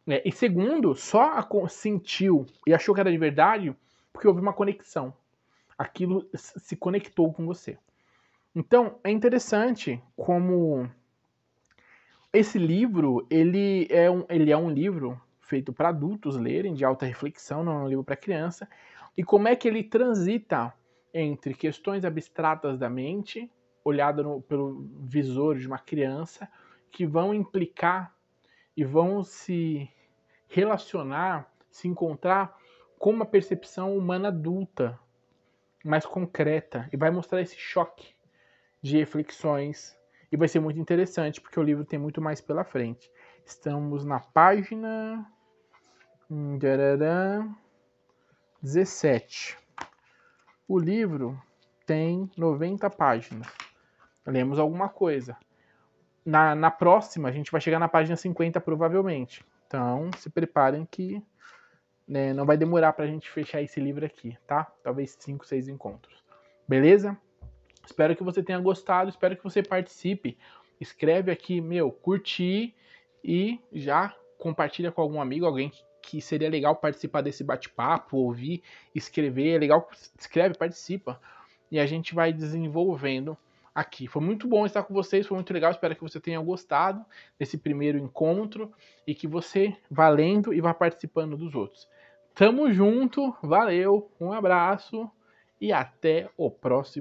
[SPEAKER 1] E segundo, só sentiu e achou que era de verdade porque houve uma conexão. Aquilo se conectou com você. Então, é interessante como esse livro, ele é um livro feito para adultos lerem, de alta reflexão, não é um livro para criança, e como é que ele transita entre questões abstratas da mente, olhada pelo visor de uma criança, que vão implicar e vão se relacionar, se encontrar com uma percepção humana adulta, mais concreta, e vai mostrar esse choque de reflexões. E vai ser muito interessante, porque o livro tem muito mais pela frente. Estamos na página 17. O livro tem 90 páginas. Lemos alguma coisa. Na próxima, a gente vai chegar na página 50, provavelmente. Então, se preparem que não vai demorar pra gente fechar esse livro aqui, tá? Talvez 5, 6 encontros. Beleza? Espero que você tenha gostado, espero que você participe. Escreve aqui, curtir e já compartilha com algum amigo, alguém que seria legal participar desse bate-papo, ouvir, escrever. É legal, escreve, participa. E a gente vai desenvolvendo aqui. Foi muito bom estar com vocês, foi muito legal. Espero que você tenha gostado desse primeiro encontro e que você vá lendo e vá participando dos outros. Tamo junto, valeu, um abraço e até o próximo.